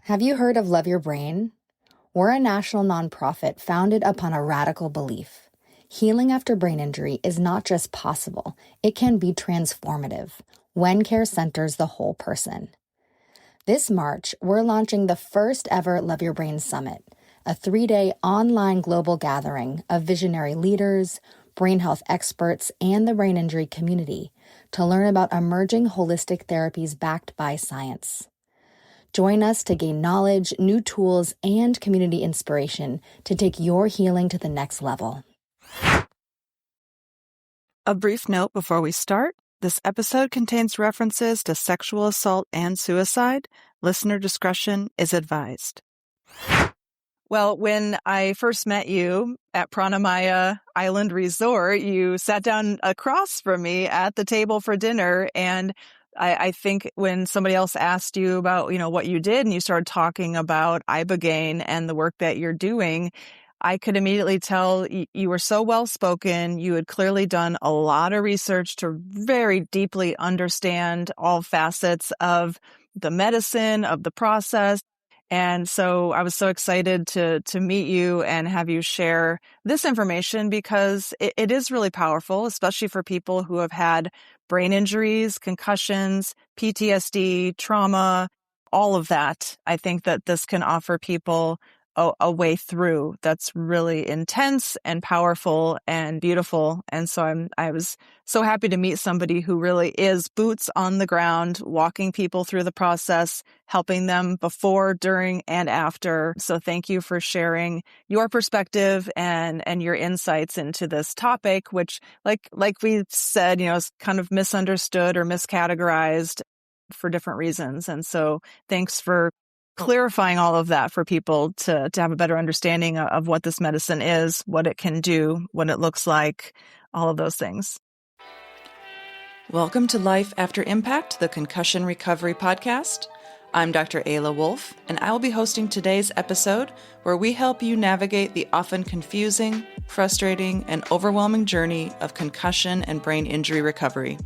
Have you heard of Love Your Brain? We're a national nonprofit founded upon a radical belief. Healing after brain injury is not just possible, it can be transformative when care centers the whole person. This March, we're launching the first ever Love Your Brain Summit, a 3-day online global gathering of visionary leaders, brain health experts, and the brain injury community to learn about emerging holistic therapies backed by science. Join us to gain knowledge, new tools, and community inspiration to take your healing to the next level. A brief note before we start. This episode contains references to sexual assault and suicide. Listener discretion is advised. Well, when I first met you at Pranamaya Island Resort, you sat down across from me at the table for dinner, and I think when somebody else asked you about, what you did, and you started talking about Ibogaine and the work that you're doing, I could immediately tell you were so well-spoken. You had clearly done a lot of research to very deeply understand all facets of the medicine, of the process. And so I was so excited to meet you and have you share this information because it is really powerful, especially for people who have had brain injuries, concussions, PTSD, trauma, all of that. I think that this can offer people a way through that's really intense and powerful and beautiful. And so I was so happy to meet somebody who really is boots on the ground, walking people through the process, helping them before, during, and after. So thank you for sharing your perspective and your insights into this topic, which like we said, is kind of misunderstood or miscategorized for different reasons. And so thanks for clarifying all of that for people to have a better understanding of what this medicine is, what it can do, what it looks like, all of those things. Welcome to Life After Impact, the Concussion Recovery Podcast. I'm Dr. Ayla Wolf, and I will be hosting today's episode where we help you navigate the often confusing, frustrating, and overwhelming journey of concussion and brain injury recovery.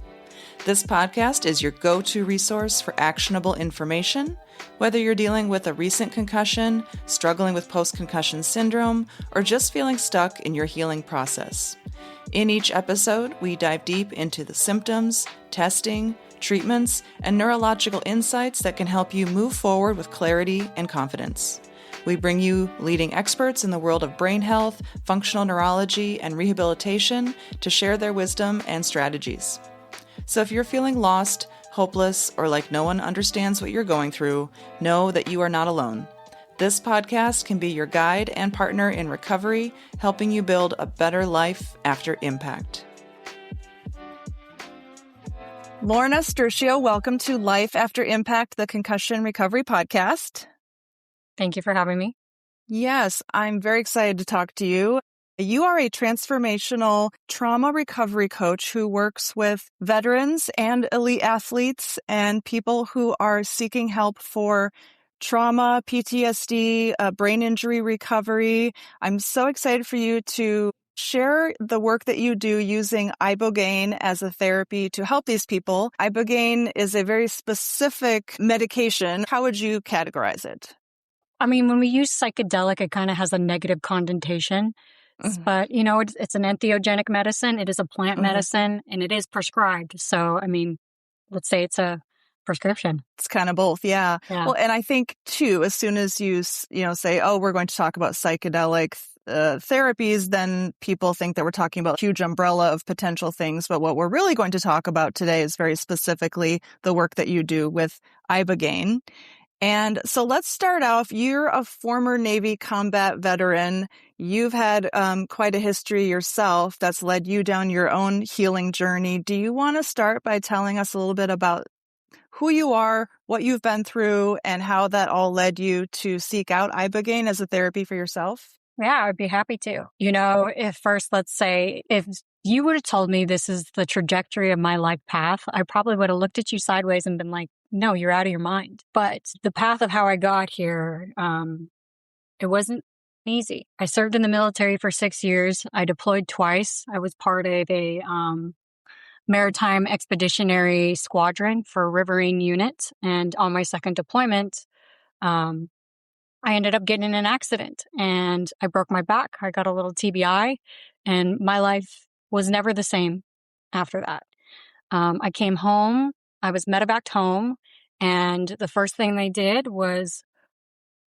This podcast is your go-to resource for actionable information, whether you're dealing with a recent concussion, struggling with post-concussion syndrome, or just feeling stuck in your healing process. In each episode, we dive deep into the symptoms, testing, treatments, and neurological insights that can help you move forward with clarity and confidence. We bring you leading experts in the world of brain health, functional neurology, and rehabilitation to share their wisdom and strategies. So if you're feeling lost, hopeless, or like no one understands what you're going through, know that you are not alone. This podcast can be your guide and partner in recovery, helping you build a better life after impact. Lorna Sturchio, welcome to Life After Impact, the Concussion Recovery Podcast. Thank you for having me. Yes, I'm very excited to talk to you. You are a transformational trauma recovery coach who works with veterans and elite athletes and people who are seeking help for trauma, PTSD, brain injury recovery. I'm so excited for you to share the work that you do using Ibogaine as a therapy to help these people. Ibogaine is a very specific medication. How would you categorize it? I mean, when we use psychedelic, it kind of has a negative connotation. Mm-hmm. But, it's an entheogenic medicine. It is a plant medicine, and it is prescribed. So, I mean, let's say it's a prescription. It's kind of both, yeah. Well, and I think, too, as soon as you say, we're going to talk about psychedelic therapies, then people think that we're talking about a huge umbrella of potential things. But what we're really going to talk about today is very specifically the work that you do with Ibogaine. And so let's start off. You're a former Navy combat veteran. You've had quite a history yourself that's led you down your own healing journey. Do you want to start by telling us a little bit about who you are, what you've been through, and how that all led you to seek out Ibogaine as a therapy for yourself? Yeah, I'd be happy to. Let's say if you would have told me this is the trajectory of my life path, I probably would have looked at you sideways and been like, no, you're out of your mind. But the path of how I got here, it wasn't easy. I served in the military for 6 years. I deployed twice. I was part of a maritime expeditionary squadron for riverine unit. And on my second deployment, I ended up getting in an accident and I broke my back. I got a little TBI and my life was never the same after that. I came home, I was medevaced home, and the first thing they did was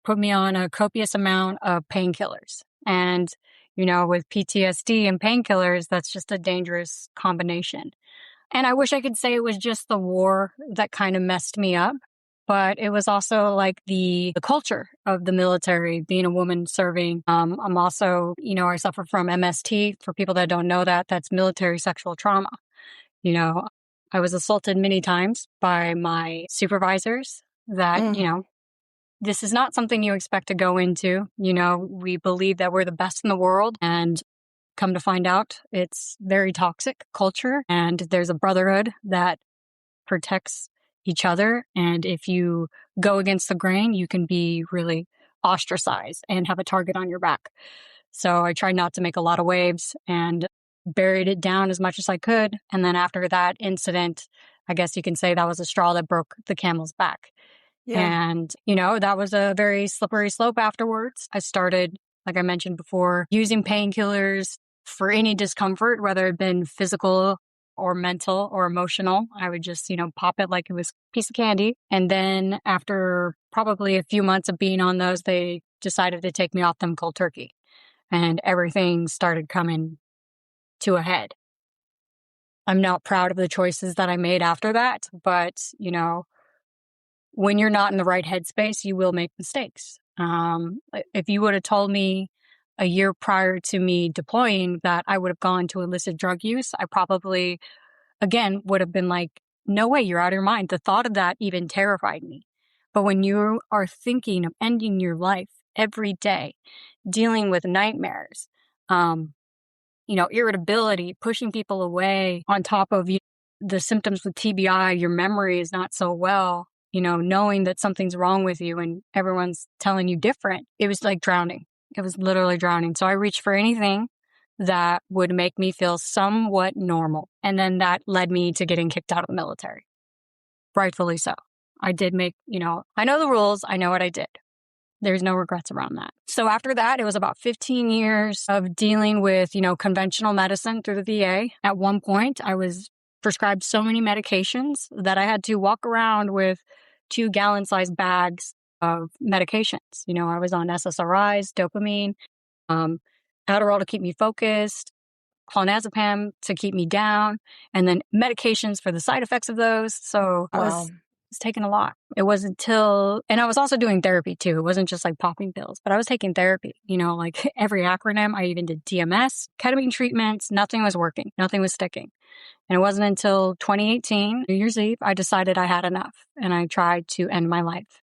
put me on a copious amount of painkillers. And, with PTSD and painkillers, that's just a dangerous combination. And I wish I could say it was just the war that kind of messed me up. But it was also like the culture of the military, being a woman serving. I'm also, I suffer from MST. For people that don't know that, that's military sexual trauma. I was assaulted many times by my supervisors that, this is not something you expect to go into. We believe that we're the best in the world, and come to find out it's very toxic culture, and there's a brotherhood that protects each other. And if you go against the grain, you can be really ostracized and have a target on your back. So I tried not to make a lot of waves and buried it down as much as I could. And then after that incident, I guess you can say that was a straw that broke the camel's back. Yeah. And, that was a very slippery slope afterwards. I started, like I mentioned before, using painkillers for any discomfort, whether it been physical or mental or emotional. I would just, pop it like it was a piece of candy. And then after probably a few months of being on those, they decided to take me off them cold turkey. And everything started coming to a head. I'm not proud of the choices that I made after that, but, when you're not in the right headspace, you will make mistakes. If you would have told me a year prior to me deploying that I would have gone to illicit drug use, I probably, again, would have been like, no way, you're out of your mind. The thought of that even terrified me. But when you are thinking of ending your life every day, dealing with nightmares, irritability, pushing people away, on top of the symptoms with TBI, your memory is not so well, knowing that something's wrong with you and everyone's telling you different, it was like drowning. It was literally drowning. So I reached for anything that would make me feel somewhat normal. And then that led me to getting kicked out of the military. Rightfully so. I did make, I know the rules. I know what I did. There's no regrets around that. So after that, it was about 15 years of dealing with, conventional medicine through the VA. At one point, I was prescribed so many medications that I had to walk around with 2-gallon-sized bags of medications. I was on SSRIs, dopamine, Adderall to keep me focused, clonazepam to keep me down, and then medications for the side effects of those. So I was taking a lot. It wasn't and I was also doing therapy too. It wasn't just like popping pills, but I was taking therapy, like every acronym. I even did DMS, ketamine treatments. Nothing was working. Nothing was sticking. And it wasn't until 2018, New Year's Eve, I decided I had enough and I tried to end my life.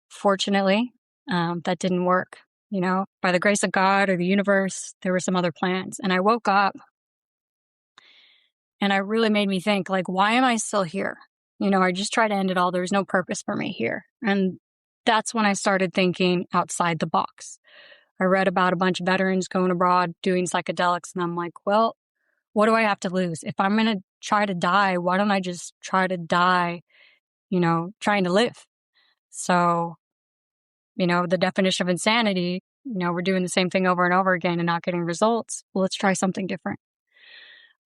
Fortunately, that didn't work. By the grace of God or the universe, there were some other plans. And I woke up and it really made me think, like, why am I still here? I just tried to end it all. There was no purpose for me here. And that's when I started thinking outside the box. I read about a bunch of veterans going abroad doing psychedelics. And I'm like, well, what do I have to lose? If I'm going to try to die, why don't I just try to die, trying to live? So, the definition of insanity, we're doing the same thing over and over again and not getting results. Well, let's try something different.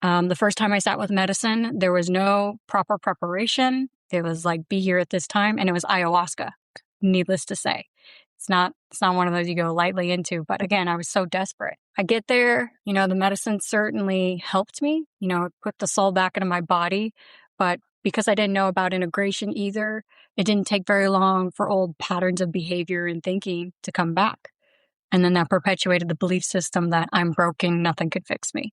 The first time I sat with medicine, there was no proper preparation. It was like, be here at this time. And it was ayahuasca, needless to say. It's not one of those you go lightly into. But again, I was so desperate. I get there, the medicine certainly helped me, it put the soul back into my body. But because I didn't know about integration either, it didn't take very long for old patterns of behavior and thinking to come back. And then that perpetuated the belief system that I'm broken, nothing could fix me.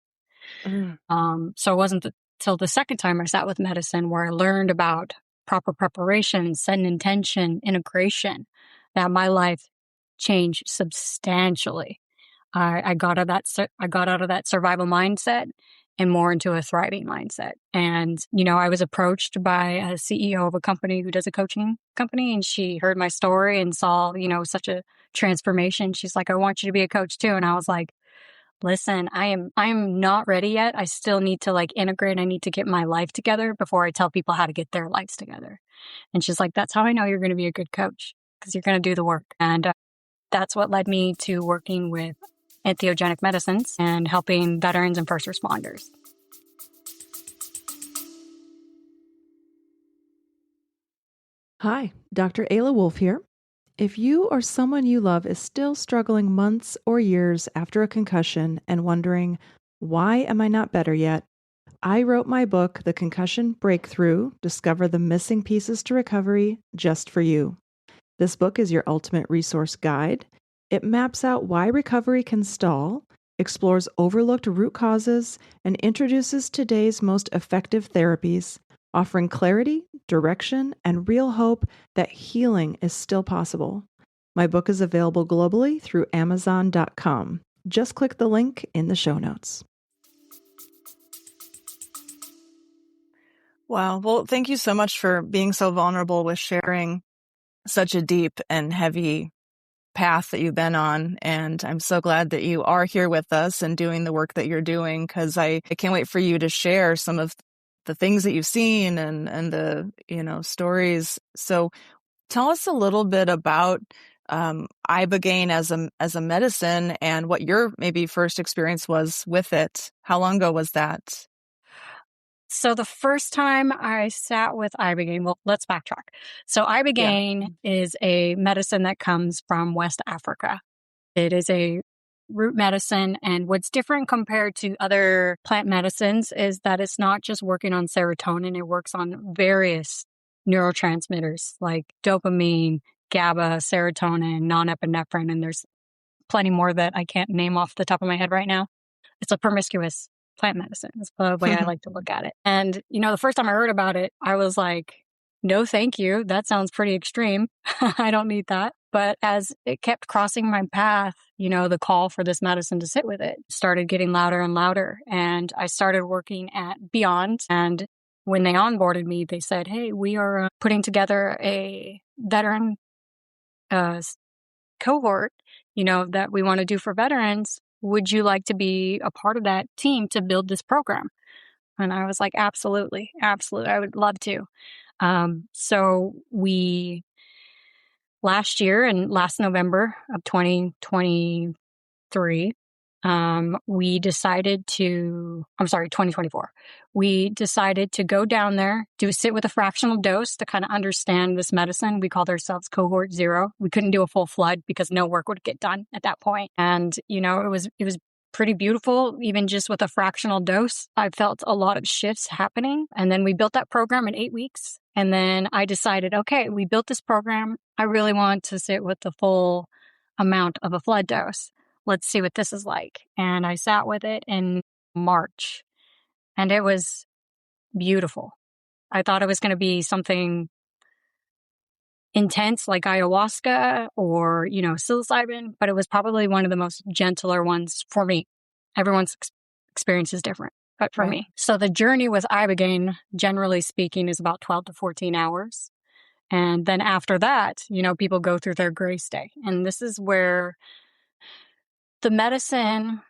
So it wasn't until the second time I sat with medicine where I learned about proper preparation, set an intention, integration, that my life changed substantially. I got out of that survival mindset and more into a thriving mindset. And, I was approached by a CEO of a company who does a coaching company, and she heard my story and saw, such a transformation. She's like, I want you to be a coach too. And I was like, listen, I'm not ready yet. I still need to integrate. I need to get my life together before I tell people how to get their lives together. And she's like, that's how I know you're going to be a good coach. because you're going to do the work. And that's what led me to working with entheogenic medicines and helping veterans and first responders. Hi, Dr. Ayla Wolf here. If you or someone you love is still struggling months or years after a concussion and wondering, why am I not better yet? I wrote my book, The Concussion Breakthrough: Discover the Missing Pieces to Recovery, just for you. This book is your ultimate resource guide. It maps out why recovery can stall, explores overlooked root causes, and introduces today's most effective therapies, offering clarity, direction, and real hope that healing is still possible. My book is available globally through Amazon.com. Just click the link in the show notes. Wow. Well, thank you so much for being so vulnerable with sharing such a deep and heavy path that you've been on. And I'm so glad that you are here with us and doing the work that you're doing, because I can't wait for you to share some of the things that you've seen and the, stories. So tell us a little bit about Ibogaine as a medicine and what your maybe first experience was with it. How long ago was that? So the first time I sat with Ibogaine, well, let's backtrack. So Ibogaine is a medicine that comes from West Africa. It is a root medicine, and what's different compared to other plant medicines is that it's not just working on serotonin. It works on various neurotransmitters like dopamine, GABA, serotonin, non-epinephrine, and there's plenty more that I can't name off the top of my head right now. It's a promiscuous plant medicine is the way I like to look at it. And, the first time I heard about it, I was like, no, thank you. That sounds pretty extreme. I don't need that. But as it kept crossing my path, the call for this medicine to sit with it started getting louder and louder. And I started working at Beyond. And when they onboarded me, they said, hey, we are putting together a veteran cohort, that we want to do for veterans. Would you like to be a part of that team to build this program? And I was like, absolutely. Absolutely. I would love to. So we last November of 2023, we decided to, 2024, we decided to go down there, sit with a fractional dose to kind of understand this medicine. We called ourselves cohort 0. We couldn't do a full flood because no work would get done at that point. And, it was pretty beautiful. Even just with a fractional dose, I felt a lot of shifts happening. And then we built that program in 8 weeks. And then I decided, okay, we built this program. I really want to sit with the full amount of a flood dose. Let's see what this is like. And I sat with it in March, and it was beautiful. I thought it was going to be something intense like ayahuasca or, psilocybin, but it was probably one of the most gentler ones for me. Everyone's experience is different, but for me. So the journey with Ibogaine, generally speaking, is about 12 to 14 hours. And then after that, people go through their grace day. And this is where the medicine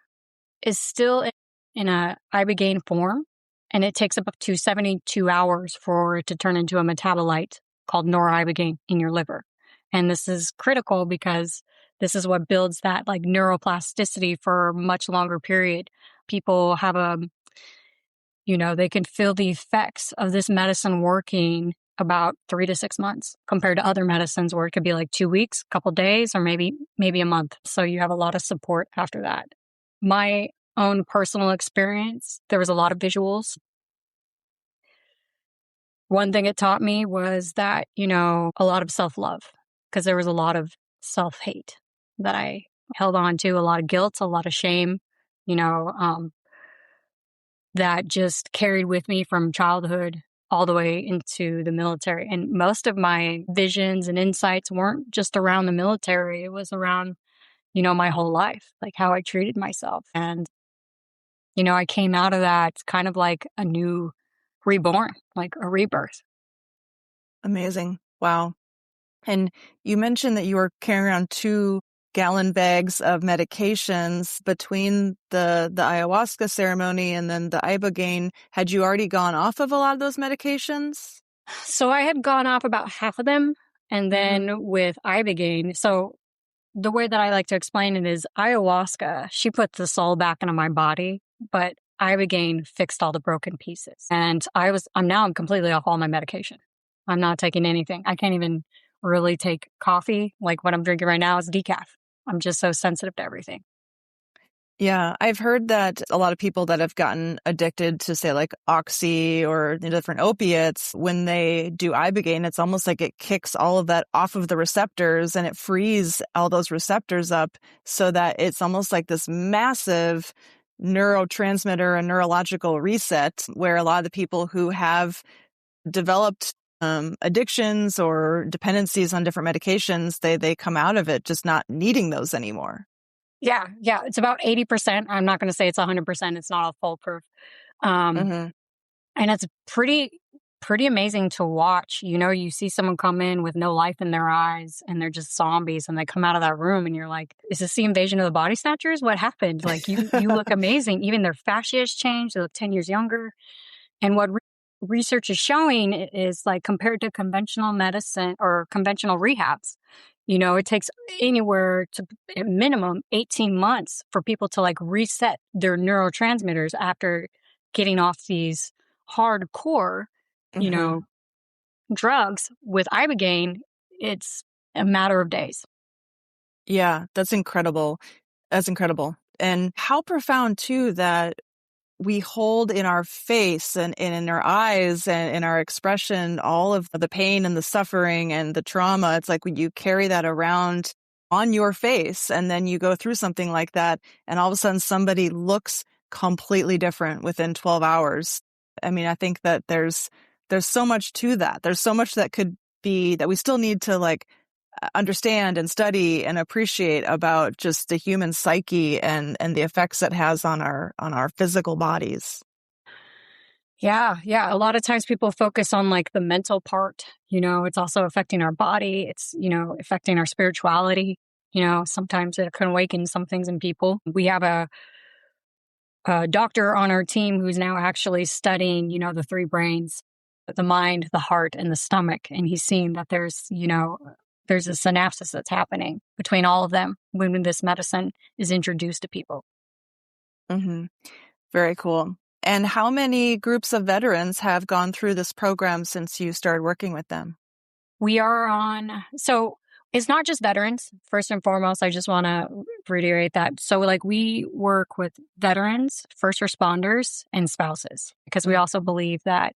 is still in a Ibogaine form, and it takes up to 72 hours for it to turn into a metabolite called noribogaine in your liver. And this is critical because this is what builds that like neuroplasticity for a much longer period. People have they can feel the effects of this medicine working about 3 to 6 months compared to other medicines where it could be like 2 weeks, a couple days, or maybe a month. So you have a lot of support after that. My own personal experience, there was a lot of visuals. One thing it taught me was that, a lot of self-love, because there was a lot of self-hate that I held on to, a lot of guilt, a lot of shame, that just carried with me from childhood all the way into the military. And most of my visions and insights weren't just around the military. It was around, my whole life, like how I treated myself. And, I came out of that kind of like a new reborn, like a rebirth. Amazing. Wow. And you mentioned that you were carrying around 2-gallon bags of medications between the ayahuasca ceremony and then the Ibogaine. Had you already gone off of a lot of those medications? So I had gone off about half of them. And then with Ibogaine, so the way that I like to explain it is ayahuasca, she put the soul back into my body, but Ibogaine fixed all the broken pieces. And I'm completely off all my medication. I'm not taking anything. I can't even really take coffee. Like what I'm drinking right now is decaf. I'm just so sensitive to everything. Yeah, I've heard that a lot of people that have gotten addicted to, say, like oxy or the different opiates, when they do Ibogaine, it's almost like it kicks all of that off of the receptors and it frees all those receptors up so that it's almost like this massive neurotransmitter and neurological reset, where a lot of the people who have developed addictions or dependencies on different medications, they come out of it just not needing those anymore. Yeah. It's about 80%. I'm not going to say it's 100%. It's not all foolproof. And it's pretty amazing to watch. You know, you see someone come in with no life in their eyes and they're just zombies, and they come out of that room and you're like, is this the invasion of the body snatchers? What happened? Like you look amazing. Even their fascia has changed. They look 10 years younger. And what research is showing is, like, compared to conventional medicine or conventional rehabs, you know, it takes anywhere to at minimum 18 months for people to like reset their neurotransmitters after getting off these hardcore, you know, drugs. With Ibogaine, it's a matter of days. Yeah, that's incredible. That's incredible. And how profound too that we hold in our face and in our eyes and in our expression all of the pain and the suffering and the trauma. It's like when you carry that around on your face and then you go through something like that and all of a sudden somebody looks completely different within 12 hours. I mean, I think that there's so much to that. There's so much that could be that we still need to like understand and study and appreciate about just the human psyche and the effects it has on our physical bodies. Yeah. A lot of times people focus on like the mental part. You know, it's also affecting our body. It's, you know, affecting our spirituality. You know, sometimes it can awaken some things in people. We have a doctor on our team who's now actually studying, you know, the three brains, the mind, the heart, and the stomach. And he's seeing that there's a synapsis that's happening between all of them when this medicine is introduced to people. Very cool. And how many groups of veterans have gone through this program since you started working with them? So it's not just veterans. First and foremost, I just want to reiterate that. So like we work with veterans, first responders, and spouses, because we also believe that,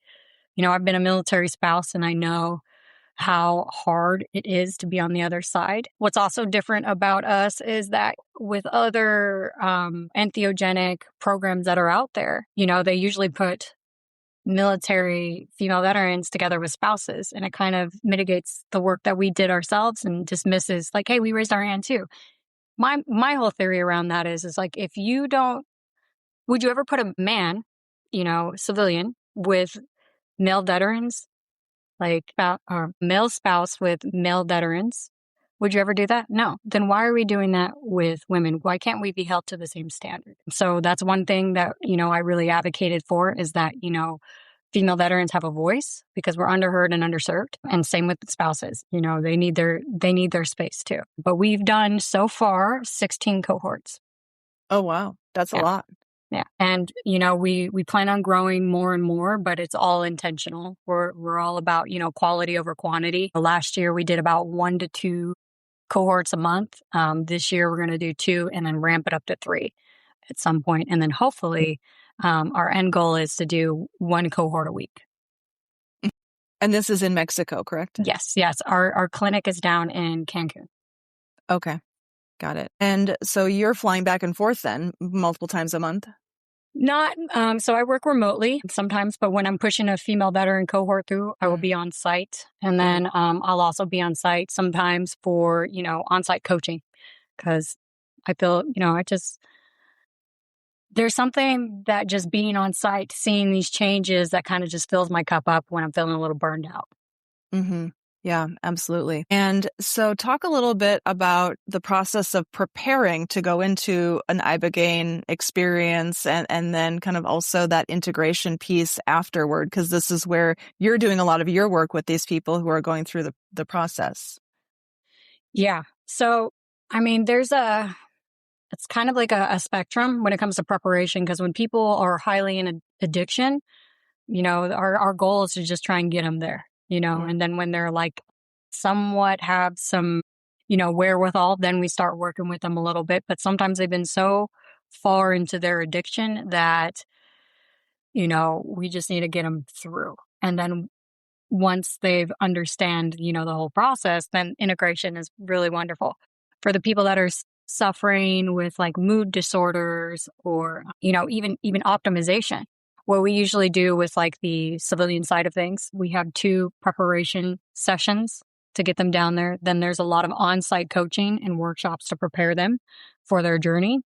you know, I've been a military spouse and I know how hard it is to be on the other side. What's also different about us is that with other entheogenic programs that are out there, you know, they usually put military female veterans together with spouses, and it kind of mitigates the work that we did ourselves and dismisses like, hey, we raised our hand too. My whole theory around that is like, would you ever put a man, you know, civilian with male veterans? Like or male spouse with male veterans. Would you ever do that? No. Then why are we doing that with women? Why can't we be held to the same standard? So that's one thing that, you know, I really advocated for, is that, you know, female veterans have a voice because we're underheard and underserved. And same with spouses. You know, they need their space too. But we've done so far 16 cohorts. Oh, wow. That's a lot. Yeah. And, you know, we plan on growing more and more, but it's all intentional. We're all about, you know, quality over quantity. Last year, we did about 1 to 2 cohorts a month. This year, we're going to do 2 and then ramp it up to 3 at some point. And then hopefully our end goal is to do 1 cohort a week. And this is in Mexico, correct? Yes. Our clinic is down in Cancun. Okay. Got it. And so you're flying back and forth then multiple times a month? Not, so I work remotely sometimes, but when I'm pushing a female veteran cohort through, I will be on site. And then I'll also be on site sometimes for, you know, on-site coaching, because I feel, you know, there's something that just being on site, seeing these changes, that kind of just fills my cup up when I'm feeling a little burned out. Yeah, absolutely. And so talk a little bit about the process of preparing to go into an Ibogaine experience and then kind of also that integration piece afterward, because this is where you're doing a lot of your work with these people who are going through the process. Yeah. So, I mean, it's kind of like a spectrum when it comes to preparation, because when people are highly in addiction, our goal is to just try and get them there, and then when they're like somewhat have some, wherewithal, then we start working with them a little bit. But sometimes they've been so far into their addiction that, we just need to get them through. And then once they've understand, the whole process, then integration is really wonderful. For the people that are suffering with like mood disorders or, even optimization, what we usually do with like the civilian side of things, we have 2 preparation sessions to get them down there. Then there's a lot of on-site coaching and workshops to prepare them for their journey.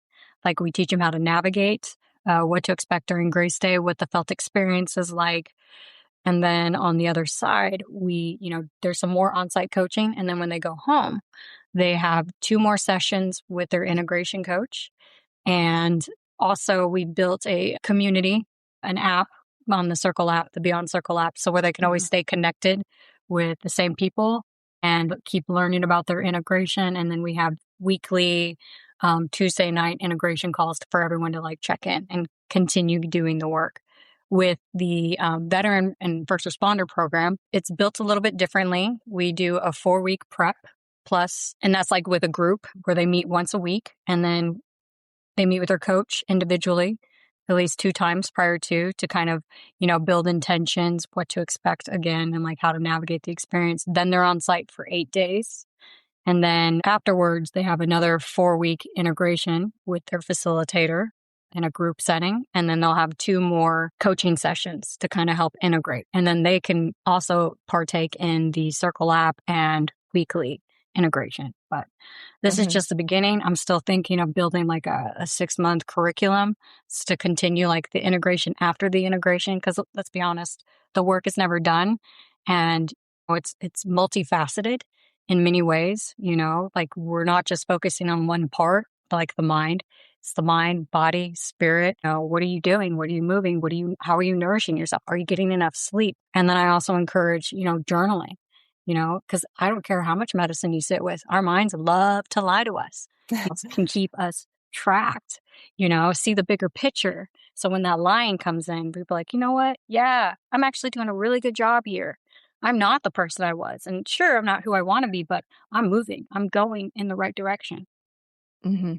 Like we teach them how to navigate, what to expect during Grace Day, what the felt experience is like. And then on the other side, there's some more on-site coaching. And then when they go home, they have 2 more sessions with their integration coach. And also we built a community, an app on the Circle app, the Beyond Circle app, so where they can always stay connected with the same people and keep learning about their integration. And then we have weekly Tuesday night integration calls for everyone to like check in and continue doing the work. With the veteran and first responder program, it's built a little bit differently. We do a 4-week prep plus, and that's like with a group where they meet once a week, and then they meet with their coach individually at least 2 times prior to kind of, build intentions, what to expect again, and like how to navigate the experience. Then they're on site for 8 days. And then afterwards, they have another 4-week integration with their facilitator in a group setting. And then they'll have 2 more coaching sessions to kind of help integrate. And then they can also partake in the Circle app and weekly integration. But this is just the beginning. I'm still thinking of building like a 6-month curriculum to continue like the integration after the integration. Because let's be honest, the work is never done. And it's multifaceted in many ways, like we're not just focusing on one part, like the mind. It's the mind, body, spirit. What are you doing? What are you moving? How are you nourishing yourself? Are you getting enough sleep? And then I also encourage, journaling, because I don't care how much medicine you sit with. Our minds love to lie to us. It can keep us tracked, see the bigger picture. So when that lying comes in, people are like, you know what? Yeah, I'm actually doing a really good job here. I'm not the person I was. And sure, I'm not who I want to be, but I'm moving. I'm going in the right direction. Mm-hmm.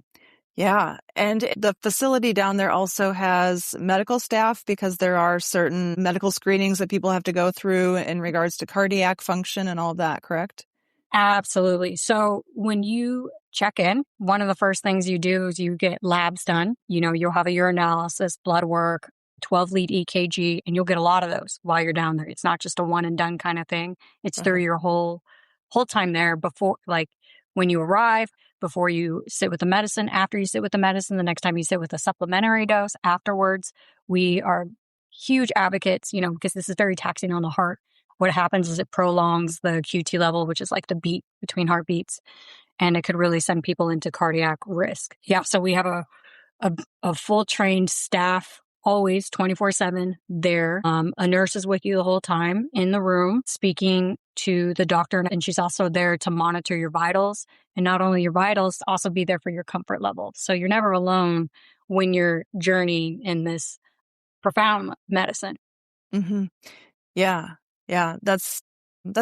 Yeah. And the facility down there also has medical staff, because there are certain medical screenings that people have to go through in regards to cardiac function and all of that, correct? Absolutely. So when you check in, one of the first things you do is you get labs done. You'll have a urinalysis, blood work, 12-lead EKG, and you'll get a lot of those while you're down there. It's not just a one and done kind of thing. It's through your whole time there, before, like when you arrive, before you sit with the medicine, after you sit with the medicine, the next time you sit with a supplementary dose afterwards. We are huge advocates, because this is very taxing on the heart. What happens is it prolongs the QT level, which is like the beat between heartbeats, and it could really send people into cardiac risk. Yeah, so we have a full trained staff, always 24/7 there. A nurse is with you the whole time in the room speaking to the doctor, and she's also there to monitor your vitals. And not only your vitals, also be there for your comfort level. So you're never alone when you're journeying in this profound medicine. Mm-hmm. Yeah. Yeah. That's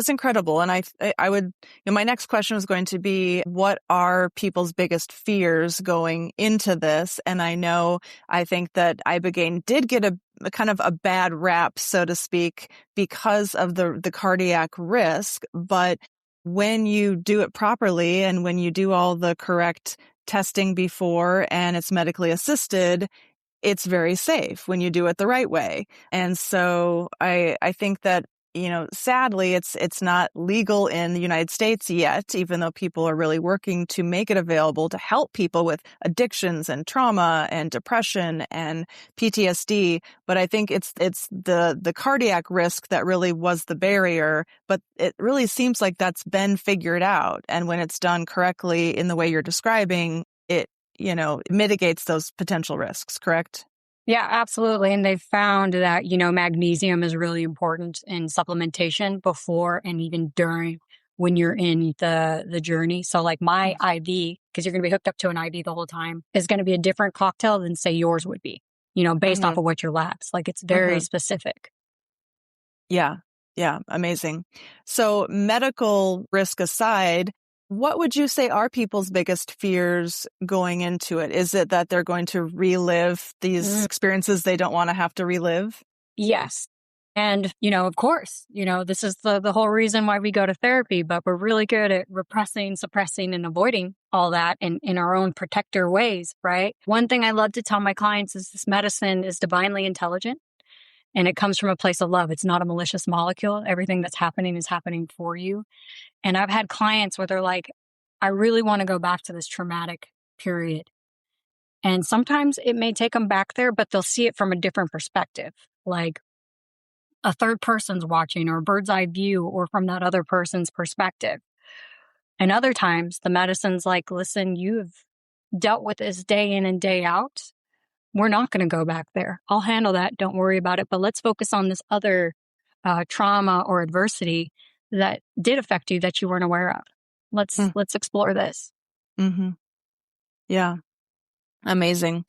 incredible. And I would, my next question was going to be, what are people's biggest fears going into this? And I think that Ibogaine did get a kind of a bad rap, so to speak, because of the cardiac risk. But when you do it properly and when you do all the correct testing before and it's medically assisted, it's very safe when you do it the right way. And so I think that sadly, it's not legal in the United States yet, even though people are really working to make it available to help people with addictions and trauma and depression and PTSD. But I think it's the cardiac risk that really was the barrier. But it really seems like that's been figured out. And when it's done correctly in the way you're describing, it mitigates those potential risks, correct? Yeah, absolutely. And they've found that, magnesium is really important in supplementation before and even during when you're in the journey. So like my IV, because you're going to be hooked up to an IV the whole time, is going to be a different cocktail than say yours would be, based off of what your labs. Like it's very specific. Yeah. Yeah. Amazing. So medical risk aside, what would you say are people's biggest fears going into it? Is it that they're going to relive these experiences they don't want to have to relive? Yes. And, of course, this is the whole reason why we go to therapy, but we're really good at repressing, suppressing, and avoiding all that in our own protector ways, right? One thing I love to tell my clients is this medicine is divinely intelligent and it comes from a place of love. It's not a malicious molecule. Everything that's happening is happening for you. And I've had clients where they're like, I really want to go back to this traumatic period. And sometimes it may take them back there, but they'll see it from a different perspective, like a third person's watching or a bird's eye view or from that other person's perspective. And other times the medicine's like, listen, you've dealt with this day in and day out. We're not going to go back there. I'll handle that. Don't worry about it. But let's focus on this other trauma or adversity that did affect you that you weren't aware of. Let's explore this. Mm-hmm. Yeah. Amazing.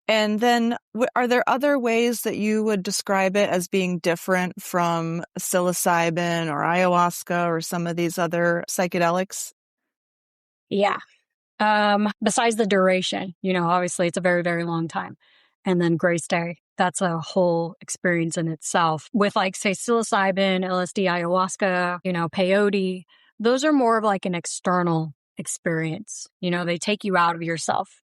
And then are there other ways that you would describe it as being different from psilocybin or ayahuasca or some of these other psychedelics? Yeah. Besides the duration, obviously it's a very, very long time. And then grace day, that's a whole experience in itself. With like, say, psilocybin, LSD, ayahuasca, peyote, those are more of like an external experience. They take you out of yourself.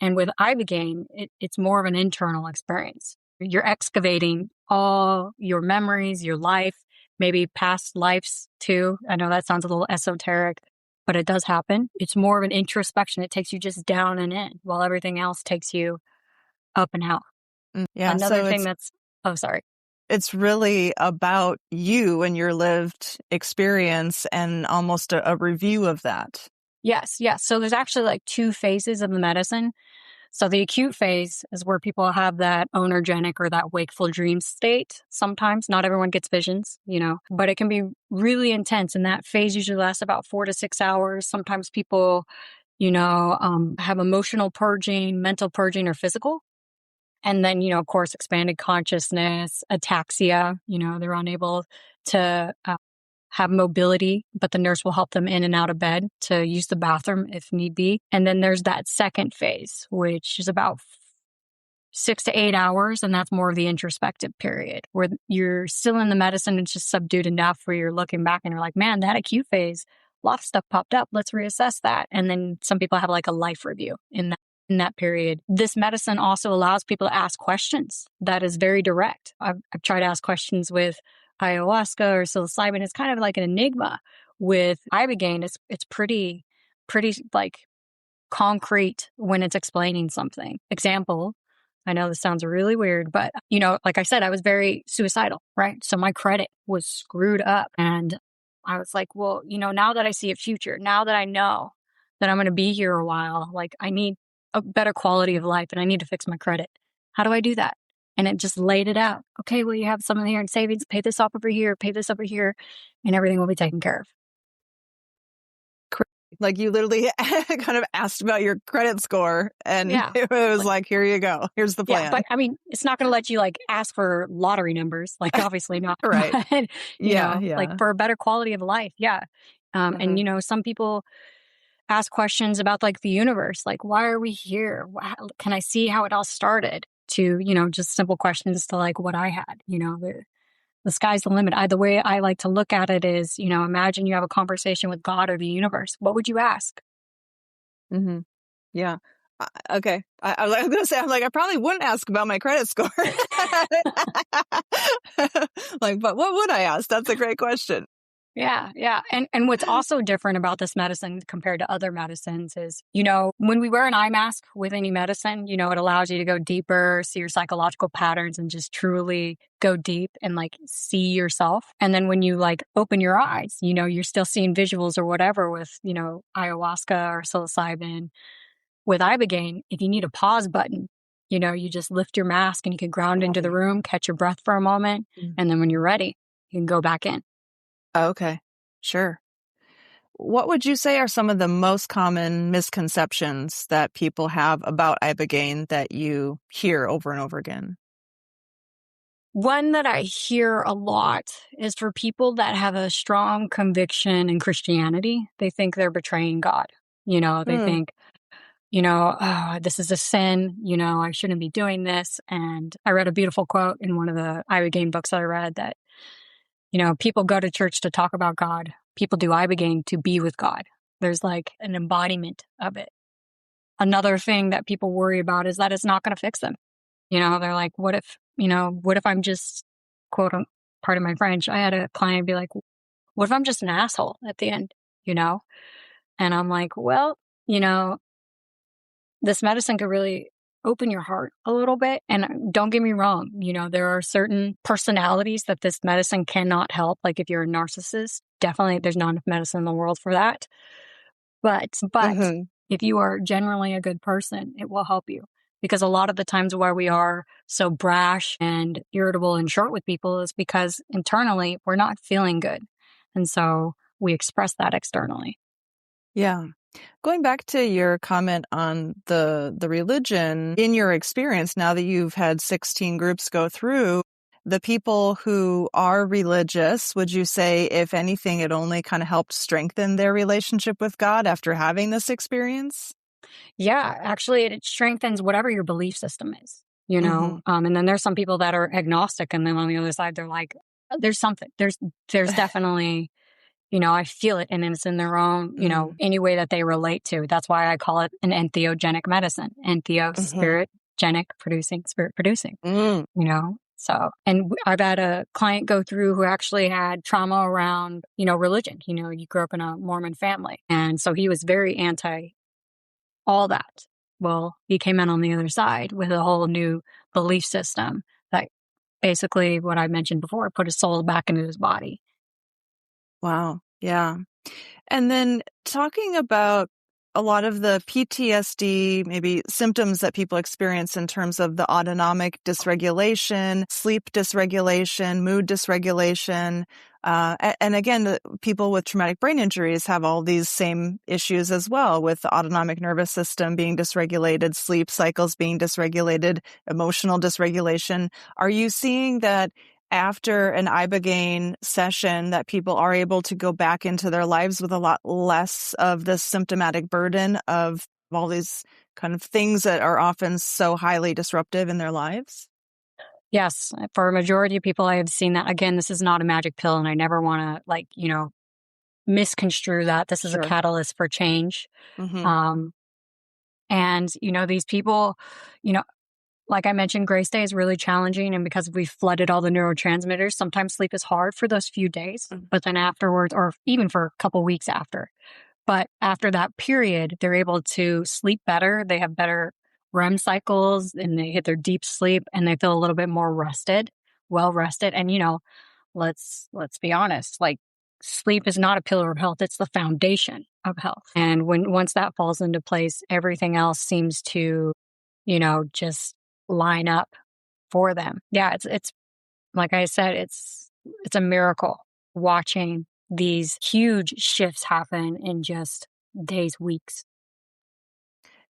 And with Ibogaine, it's more of an internal experience. You're excavating all your memories, your life, maybe past lives too. I know that sounds a little esoteric, but it does happen. It's more of an introspection. It takes you just down and in while everything else takes you up and out. Yeah. Another thing sorry. It's really about you and your lived experience and almost a review of that. Yes. So there's actually like two phases of the medicine. So the acute phase is where people have that onergenic or that wakeful dream state. Sometimes not everyone gets visions, but it can be really intense. And that phase usually lasts about 4 to 6 hours. Sometimes people, have emotional purging, mental purging, or physical. And then, of course, expanded consciousness, ataxia, they're unable to have mobility, but the nurse will help them in and out of bed to use the bathroom if need be. And then there's that second phase, which is about 6 to 8 hours. And that's more of the introspective period where you're still in the medicine. It's just subdued enough where you're looking back and you're like, man, that acute phase, a lot of stuff popped up. Let's reassess that. And then some people have like a life review in that period. This medicine also allows people to ask questions that is very direct. I've tried to ask questions with ayahuasca or psilocybin. It's kind of like an enigma. With Ibogaine, it's pretty like concrete when it's explaining something. Example, I know this sounds really weird, but like I said, I was very suicidal, right? So my credit was screwed up. And I was like, well, now that I see a future, now that I know that I'm going to be here a while, like I need a better quality of life and I need to fix my credit. How do I do that? And it just laid it out. Okay, well, you have some of here in savings, pay this off over here, pay this over here, and everything will be taken care of. Like you literally kind of asked about your credit score and it was like, here you go. Here's the plan. Yeah, but I mean, it's not going to let you like ask for lottery numbers. Like obviously not. Right. But, like for a better quality of life. Yeah. And some people ask questions about like the universe, like, why are we here? Can I see how it all started? To, just simple questions to like what I had, the sky's the limit. The way I like to look at it is, imagine you have a conversation with God or the universe. What would you ask? Mm-hmm. Yeah. Okay. I was going to say, I'm like, I probably wouldn't ask about my credit score. Like, but what would I ask? That's a great question. Yeah, yeah. And what's also different about this medicine compared to other medicines is, when we wear an eye mask with any medicine, it allows you to go deeper, see your psychological patterns, and just truly go deep and like see yourself. And then when you like open your eyes, you're still seeing visuals or whatever with, ayahuasca or psilocybin. With Ibogaine, if you need a pause button, you just lift your mask and you can ground into the room, catch your breath for a moment. And then when you're ready, you can go back in. Okay, sure. What would you say are some of the most common misconceptions that people have about Ibogaine that you hear over and over again? One that I hear a lot is for people that have a strong conviction in Christianity. They think they're betraying God. They think, oh, this is a sin. I shouldn't be doing this. And I read a beautiful quote in one of the Ibogaine books I read that, people go to church to talk about God. People do Ibogaine to be with God. There's like an embodiment of it. Another thing that people worry about is that it's not going to fix them. They're like, what if I'm just, quote, pardon my French, I had a client be like, what if I'm just an asshole at the end, And I'm like, well, this medicine could really open your heart a little bit. And don't get me wrong, there are certain personalities that this medicine cannot help. Like if you're a narcissist, definitely there's not enough medicine in the world for that. But if you are generally a good person, it will help you. Because a lot of the times why we are so brash and irritable and short with people is because internally we're not feeling good. And so we express that externally. Yeah. Going back to your comment on the religion, in your experience, now that you've had 16 groups go through, the people who are religious, would you say, if anything, it only kind of helped strengthen their relationship with God after having this experience? Yeah, actually, it strengthens whatever your belief system is, and then there's some people that are agnostic. And then on the other side, they're like, there's something, there's definitely, I feel it, and it's in their own, any way that they relate to. That's why I call it an entheogenic medicine. Entheo, spirit, genic, producing, spirit producing, So, and I've had a client go through who actually had trauma around, religion. You grew up in a Mormon family. And so he was very anti all that. Well, he came in on the other side with a whole new belief system that basically, what I mentioned before, put his soul back into his body. Wow. Yeah. And then talking about a lot of the PTSD, maybe symptoms that people experience in terms of the autonomic dysregulation, sleep dysregulation, mood dysregulation. And again, the people with traumatic brain injuries have all these same issues as well, with the autonomic nervous system being dysregulated, sleep cycles being dysregulated, emotional dysregulation. Are you seeing that after an Ibogaine session that people are able to go back into their lives with a lot less of the symptomatic burden of all these kind of things that are often so highly disruptive in their lives? Yes, for a majority of people, I have seen that. Again, this is not a magic pill, and I never want to misconstrue that. This is a catalyst for change. And, these people, like I mentioned, Grace Day is really challenging. And because we flooded all the neurotransmitters, sometimes sleep is hard for those few days, but then afterwards, or even for a couple weeks after. But after that period, they're able to sleep better. They have better REM cycles and they hit their deep sleep and they feel a little bit more rested, well rested. And, let's be honest, like sleep is not a pillar of health. It's the foundation of health. And once that falls into place, everything else seems to, just line up for them. Yeah, it's like I said, it's a miracle watching these huge shifts happen in just days, weeks.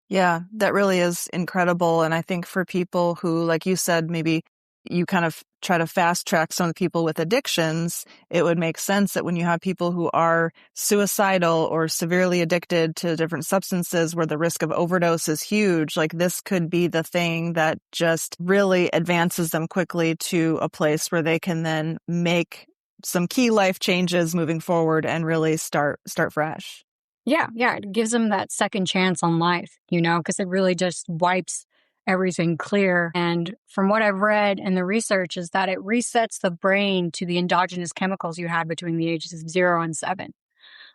Yeah, that really is incredible. And I think for people who, like you said, maybe you kind of try to fast track some of the people with addictions, it would make sense that when you have people who are suicidal or severely addicted to different substances where the risk of overdose is huge, like this could be the thing that just really advances them quickly to a place where they can then make some key life changes moving forward and really start fresh. Yeah, it gives them that second chance on life, because it really just wipes everything clear. And from what I've read and the research is that it resets the brain to the endogenous chemicals you had between the ages of 0 and 7.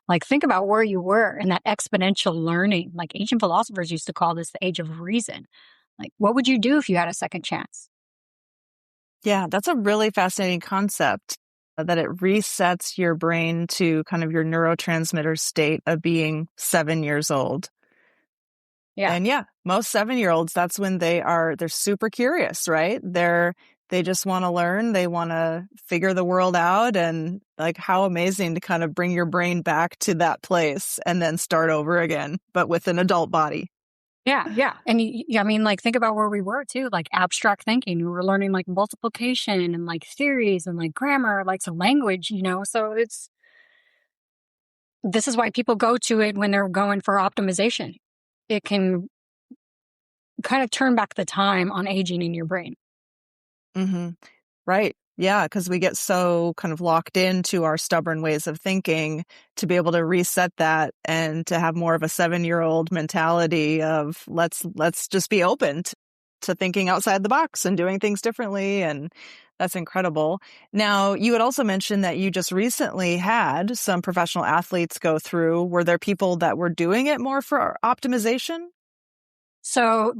Like, think about where you were and that exponential learning. Like, ancient philosophers used to call this the age of reason. Like, what would you do if you had a second chance? Yeah, that's a really fascinating concept, that it resets your brain to kind of your neurotransmitter state of being 7 years old. Yeah. And yeah, most 7-year-olds, that's when they're super curious, right? They just want to learn. They want to figure the world out. And like, how amazing to kind of bring your brain back to that place and then start over again, but with an adult body. Yeah. And I mean, like, think about where we were too, like abstract thinking. We were learning like multiplication and like theories and like grammar, like some language, so this is why people go to it when they're going for optimization. It can kind of turn back the time on aging in your brain. Mm-hmm. Right. Yeah, because we get so kind of locked into our stubborn ways of thinking, to be able to reset that and to have more of a 7-year-old mentality of let's just be open to thinking outside the box and doing things differently. And that's incredible. Now, you had also mentioned that you just recently had some professional athletes go through. Were there people that were doing it more for optimization? So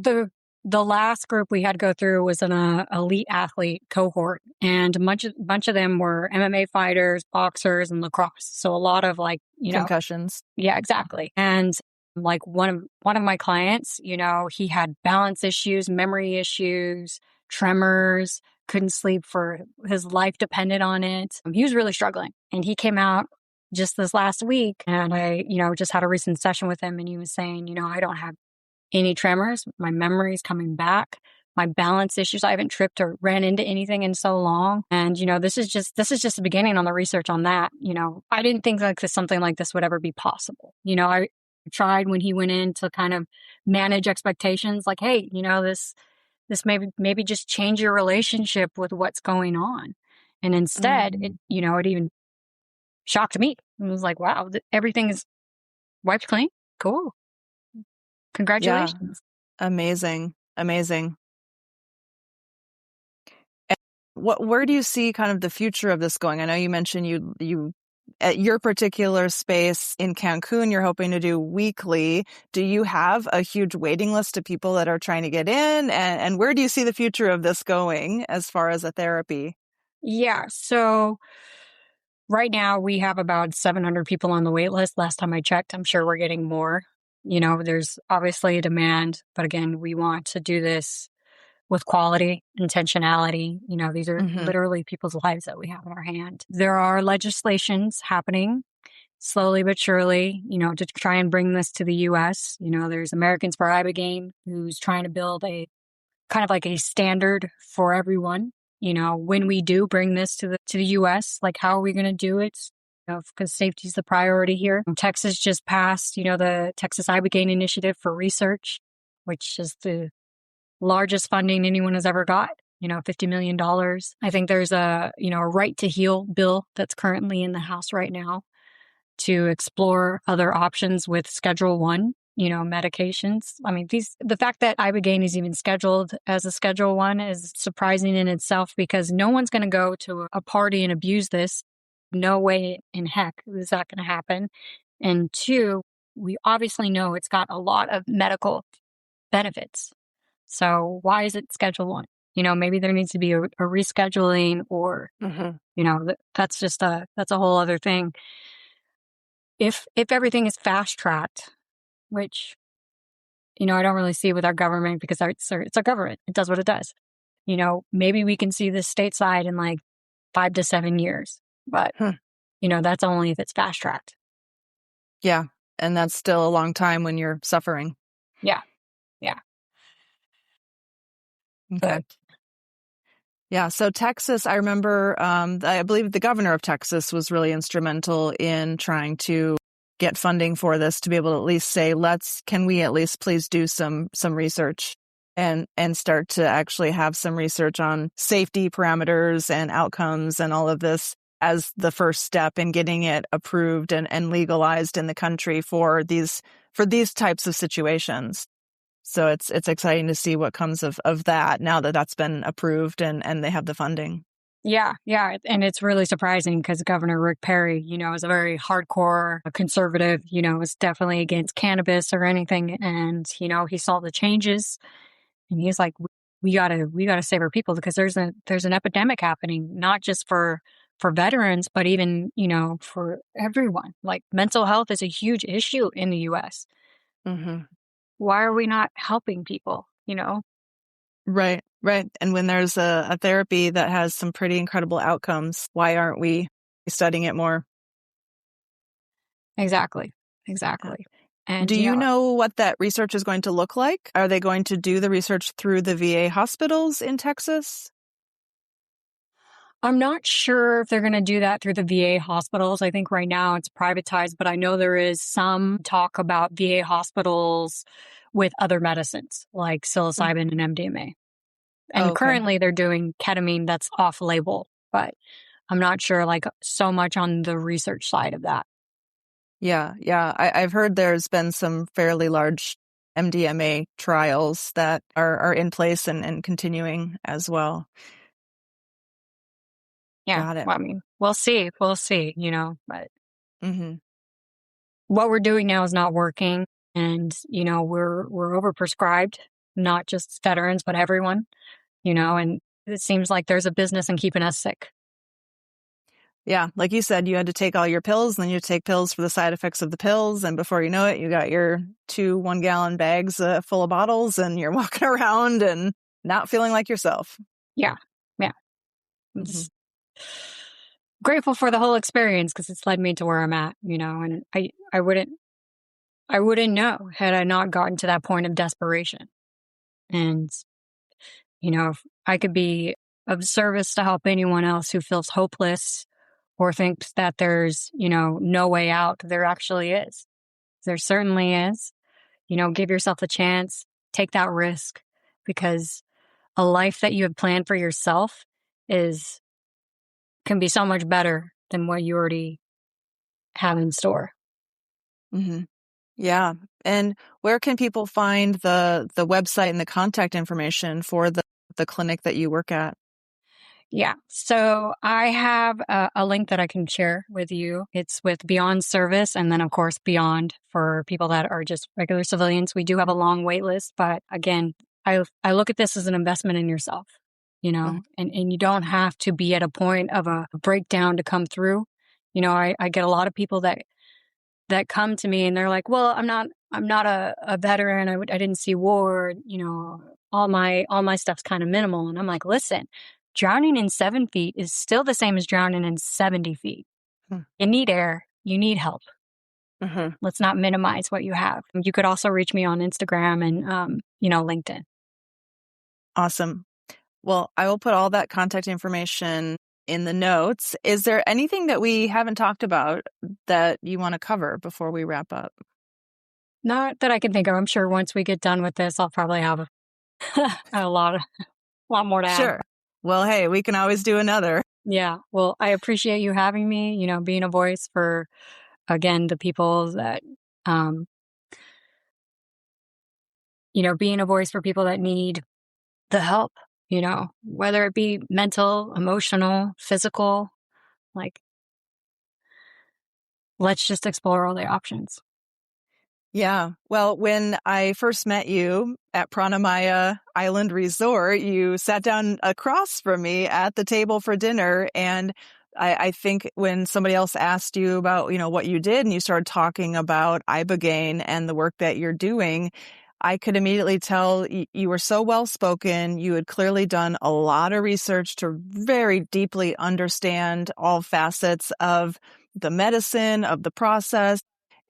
the last group we had go through was an elite athlete cohort, and a bunch of them were MMA fighters, boxers, and lacrosse. So a lot of like, Concussions. Yeah, exactly. And like one of my clients, he had balance issues, memory issues, tremors, couldn't sleep for his life depended on it. He was really struggling, and he came out just this last week, and I, just had a recent session with him, and he was saying, I don't have any tremors. My memory is coming back. My balance issues. I haven't tripped or ran into anything in so long. And, this is just the beginning on the research on that. I didn't think like something like this would ever be possible. I tried when he went in to kind of manage expectations, like, hey, this maybe just change your relationship with what's going on. And instead, it even shocked me. It was like, wow, everything is wiped clean. Cool. Congratulations. Yeah. Amazing. Where do you see kind of the future of this going? I know you mentioned you at your particular space in Cancun, you're hoping to do weekly. Do you have a huge waiting list of people that are trying to get in? And where do you see the future of this going as far as a therapy? Yeah. So right now we have about 700 people on the wait list. Last time I checked, I'm sure we're getting more. There's obviously a demand, but again, we want to do this with quality, intentionality. These are literally people's lives that we have in our hand. There are legislations happening slowly but surely, to try and bring this to the US. There's Americans for Ibogaine, who's trying to build a kind of like a standard for everyone. When we do bring this to the US, like, how are we going to do it? Because safety is the priority here. Texas just passed, the Texas Ibogaine Initiative for Research, which is the largest funding anyone has ever got, $50 million. I think there's a right to heal bill that's currently in the House right now to explore other options with Schedule 1, medications. I mean, the fact that Ibogaine is even scheduled as a Schedule 1 is surprising in itself, because no one's going to go to a party and abuse this. No way in heck is that going to happen. And 2, we obviously know it's got a lot of medical benefits. So why is it Schedule 1? Maybe there needs to be a rescheduling, or, that's a whole other thing. If everything is fast tracked, which, I don't really see with our government, because it's our government. It does what it does. Maybe we can see this stateside in like 5 to 7 years, but, that's only if it's fast tracked. Yeah. And that's still a long time when you're suffering. Yeah. Okay. Yeah. So Texas, I remember, I believe the governor of Texas was really instrumental in trying to get funding for this, to be able to at least say, can we at least please do some research and start to actually have some research on safety parameters and outcomes and all of this. as the first step in getting it approved and legalized in the country for these types of situations. So it's exciting to see what comes of that now that that's been approved and they have the funding. Yeah. And it's really surprising because Governor Rick Perry, is a very hardcore conservative, is definitely against cannabis or anything. And, he saw the changes and he's like, we gotta save our people because there's an epidemic happening, not just for veterans, but even, for everyone. Like mental health is a huge issue in the US. Mm-hmm. Why are we not helping people, Right. And when there's a therapy that has some pretty incredible outcomes, why aren't we studying it more? Exactly. And do you know what that research is going to look like? Are they going to do the research through the VA hospitals in Texas? I'm not sure if they're going to do that through the VA hospitals. I think right now it's privatized, but I know there is some talk about VA hospitals with other medicines like psilocybin and MDMA. And currently they're doing ketamine that's off label, but I'm not sure like so much on the research side of that. Yeah. I've heard there's been some fairly large MDMA trials that are in place and continuing as well. Yeah. Got it. Well, I mean, we'll see, but Mm-hmm. what we're doing now is not working. And, we're overprescribed, not just veterans, but everyone, and it seems like there's a business in keeping us sick. Yeah. Like you said, you had to take all your pills and then you take pills for the side effects of the pills. And before you know it, you got your 2 1-gallon bags full of bottles and you're walking around and not feeling like yourself. Yeah. Mm-hmm. Grateful for the whole experience because it's led me to where I'm at, and I wouldn't know had I not gotten to that point of desperation. And, if I could be of service to help anyone else who feels hopeless or thinks that there's, no way out, there actually is. There certainly is. Give yourself a chance, take that risk because a life that you have planned for yourself can be so much better than what you already have in store. Mm-hmm. Yeah. And where can people find the website and the contact information for the clinic that you work at? Yeah. So I have a link that I can share with you. It's with Beyond Service and then, of course, Beyond for people that are just regular civilians. We do have a long wait list, but again, I look at this as an investment in yourself, and you don't have to be at a point of a breakdown to come through. I get a lot of people that come to me and they're like, well, I'm not a veteran. I didn't see war. All my stuff's kind of minimal. And I'm like, listen, drowning in 7 feet is still the same as drowning in 70 feet. You need air. You need help. Let's not minimize what you have. You could also reach me on Instagram and, LinkedIn. Awesome. Well, I will put all that contact information in the notes. Is there anything that we haven't talked about that you want to cover before we wrap up? Not that I can think of. I'm sure once we get done with this, I'll probably have a lot more to add. Sure. Well, hey, we can always do another. Yeah. Well, I appreciate you having me, being a voice for, again, the people that, being a voice for people that need the help, whether it be mental, emotional, physical, like, let's just explore all the options. Yeah. Well, when I first met you at Pranamaya Island Resort, you sat down across from me at the table for dinner. And I think when somebody else asked you about, what you did and you started talking about Ibogaine and the work that you're doing, I could immediately tell you were so well spoken. You had clearly done a lot of research to very deeply understand all facets of the medicine, of the process.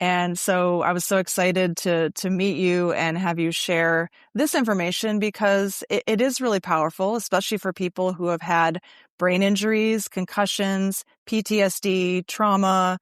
And so I was so excited to meet you and have you share this information because it is really powerful, especially for people who have had brain injuries, concussions, PTSD, trauma,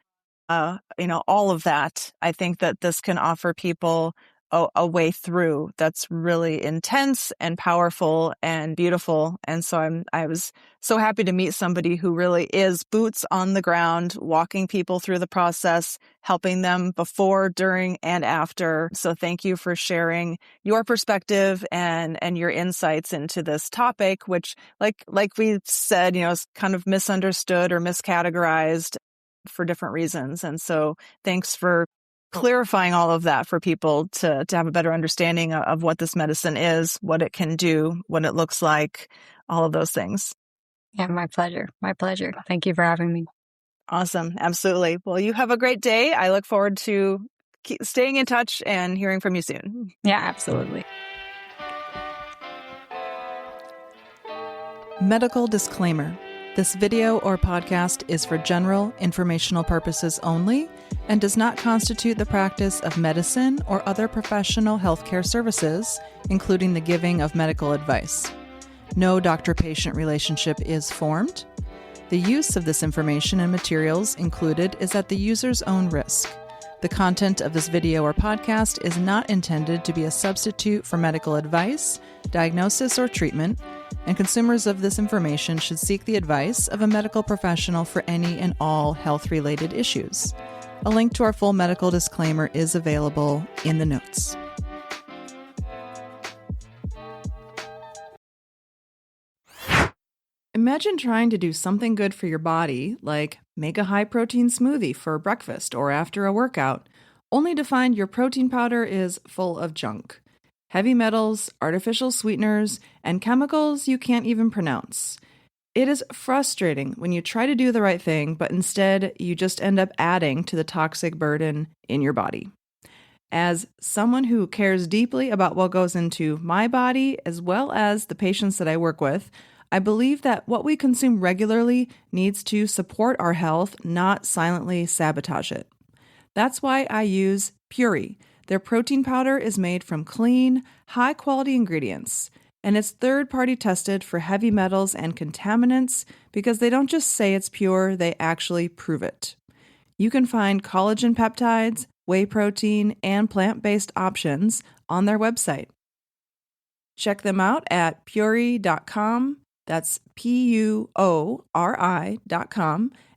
all of that. I think that this can offer people a way through that's really intense and powerful and beautiful. And so I was so happy to meet somebody who really is boots on the ground, walking people through the process, helping them before, during, and after. So thank you for sharing your perspective and your insights into this topic, which like we said, is kind of misunderstood or miscategorized for different reasons. And so thanks for clarifying all of that for people to have a better understanding of what this medicine is, what it can do, what it looks like, all of those things. Yeah, my pleasure. My pleasure. Thank you for having me. Awesome. Absolutely. Well, you have a great day. I look forward to staying in touch and hearing from you soon. Yeah, absolutely. Medical disclaimer. This video or podcast is for general informational purposes only and does not constitute the practice of medicine or other professional healthcare services, including the giving of medical advice. No doctor-patient relationship is formed. The use of this information and materials included is at the user's own risk. The content of this video or podcast is not intended to be a substitute for medical advice, diagnosis, or treatment, and consumers of this information should seek the advice of a medical professional for any and all health-related issues. A link to our full medical disclaimer is available in the notes. Imagine trying to do something good for your body, like make a high-protein smoothie for breakfast or after a workout, only to find your protein powder is full of junk. Heavy metals, artificial sweeteners, and chemicals you can't even pronounce. It is frustrating when you try to do the right thing, but instead you just end up adding to the toxic burden in your body. As someone who cares deeply about what goes into my body, as well as the patients that I work with, I believe that what we consume regularly needs to support our health, not silently sabotage it. That's why I use Puri. Their protein powder is made from clean, high-quality ingredients, and it's third-party tested for heavy metals and contaminants because they don't just say it's pure, they actually prove it. You can find collagen peptides, whey protein, and plant-based options on their website. Check them out at puri.com. That's PUORI.com,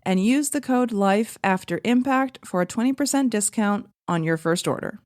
and use the code LIFEAFTERIMPACT for a 20% discount on your first order.